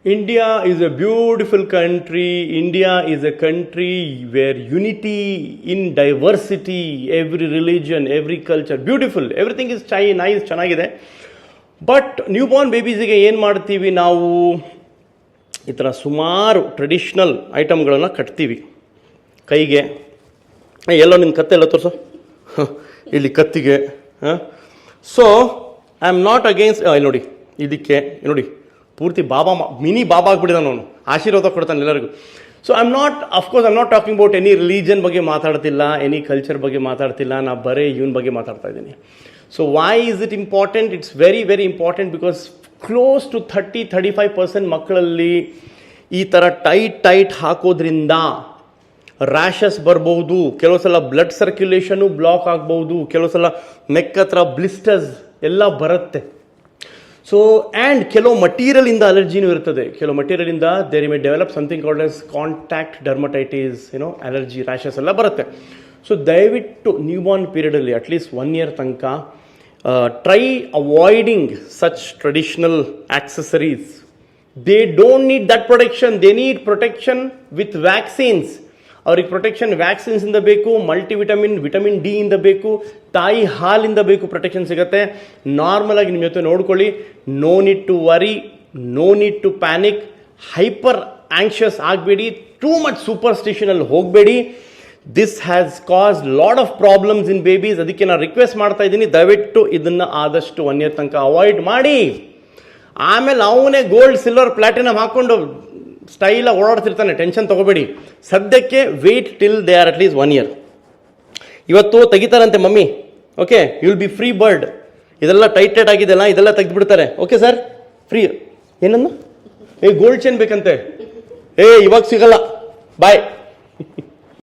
India is a beautiful country. India is a country where unity in diversity, every religion, every culture, beautiful. Everything is nice, ಚೆನ್ನಾಗಿದೆ. But new Born ಬೇಬೀಸಿಗೆ ಏನು ಮಾಡ್ತೀವಿ ನಾವು, ಈ ಥರ ಸುಮಾರು traditional ಐಟಮ್ಗಳನ್ನು ಕಟ್ತೀವಿ ಕೈಗೆ. ಎಲ್ಲೋ ನಿನ್ನ ಕತ್ತೆ ಎಲ್ಲ ತೋರಿಸೋ, ಇಲ್ಲಿ ಕತ್ತಿಗೆ. So I am not against, ನೋಡಿ ಇದಕ್ಕೆ ನೋಡಿ ಪೂರ್ತಿ ಬಾಬಾ, ಮಿನಿ ಬಾಬಾ ಆಗ್ಬಿಟ್ಟಿದ್ದಾನೆ ಅವನು, ಆಶೀರ್ವಾದ ಕೊಡ್ತಾನೆ ಎಲ್ಲರಿಗೂ. So I am not, of course I am not talking about any religion ಬಗ್ಗೆ ಮಾತಾಡ್ತಿಲ್ಲ, ಎನಿ ಕಲ್ಚರ್ ಬಗ್ಗೆ ಮಾತಾಡ್ತಿಲ್ಲ, ನಾ ಬರೀ ಇವನ್ ಬಗ್ಗೆ ಮಾತಾಡ್ತಾ ಇದ್ದೀನಿ. So why is it important? It's very very important because close to 30-35% ಮಕ್ಕಳಲ್ಲಿ ಈ ಥರ ಟೈಟ್ ಹಾಕೋದ್ರಿಂದ ರ್ಯಾಷಸ್ ಬರ್ಬೋದು, ಕೆಲವು ಸಲ ಬ್ಲಡ್ ಸರ್ಕ್ಯುಲೇಷನು ಬ್ಲಾಕ್ ಆಗ್ಬೋದು, ಕೆಲವು ಸಲ ನೆಕ್ ಹತ್ರ ಬ್ಲಿಸ್ಟರ್ಸ್ ಎಲ್ಲ ಬರುತ್ತೆ. ಸೊ ಆ್ಯಂಡ್ ಕೆಲವು ಮಟೀರಿಯಲಿಂದ ಅಲರ್ಜಿನೂ ಇರ್ತದೆ. ಕೆಲವು ಮಟೀರಿಯಲಿಂದ there may develop something called as contact dermatitis, allergy, rashes ಎಲ್ಲ ಬರುತ್ತೆ. ಸೊ ದಯವಿಟ್ಟು ನ್ಯೂ ಬಾರ್ನ್ ಪೀರಿಯಡಲ್ಲಿ ಅಟ್ಲೀಸ್ಟ್ 1 year ತನಕ try avoiding such traditional accessories. They don't need that protection, they need protection with vaccines. ಅವ್ರಿಗೆ ಪ್ರೊಟೆಕ್ಷನ್ ವ್ಯಾಕ್ಸಿನ್ಸಿಂದ ಬೇಕು, vitamin D ಇಂದ ಬೇಕು, ತಾಯಿ ಹಾಲಿಂದ ಬೇಕು, ಪ್ರೊಟೆಕ್ಷನ್ ಸಿಗುತ್ತೆ. ನಾರ್ಮಲ್ ಆಗಿ ನಿಮ್ಮ ಜೊತೆ ನೋಡ್ಕೊಳ್ಳಿ. No need to worry, no need to panic, hyper anxious ಆಗಬೇಡಿ, ಟೂ ಮಚ್ ಸೂಪರ್ಸ್ಟಿಷನಲ್ಲಿ ಹೋಗಬೇಡಿ. This has caused lot of problems in babies. ಅದಕ್ಕೆ ನಾನು ರಿಕ್ವೆಸ್ಟ್ ಮಾಡ್ತಾ ಇದ್ದೀನಿ, ದಯವಿಟ್ಟು ಇದನ್ನು ಆದಷ್ಟು 1 year ತನಕ ಅವಾಯ್ಡ್ ಮಾಡಿ. ಆಮೇಲೆ ಅವನೇ ಗೋಲ್ಡ್, ಸಿಲ್ವರ್, ಪ್ಲಾಟಿನಮ್ ಹಾಕ್ಕೊಂಡು ಸ್ಟೈಲಾಗಿ ಓಡಾಡ್ತಿರ್ತಾನೆ, ಟೆನ್ಷನ್ ತೊಗೋಬೇಡಿ. ಸದ್ಯಕ್ಕೆ wait till they are at least 1 year. ಇವತ್ತು ತೆಗಿತಾರಂತೆ mummy, okay, you will be free bird. ಇದೆಲ್ಲ ಟೈಟ್ ಆಗಿದೆಲ್ಲ, ಇದೆಲ್ಲ ತೆಗೆದುಬಿಡ್ತಾರೆ. Okay sir, free. ಏನನ್ನು ಗೋಲ್ಡ್ ಚೈನ್ ಬೇಕಂತೆ, ಇವಾಗ ಸಿಗಲ್ಲ, ಬಾಯ್.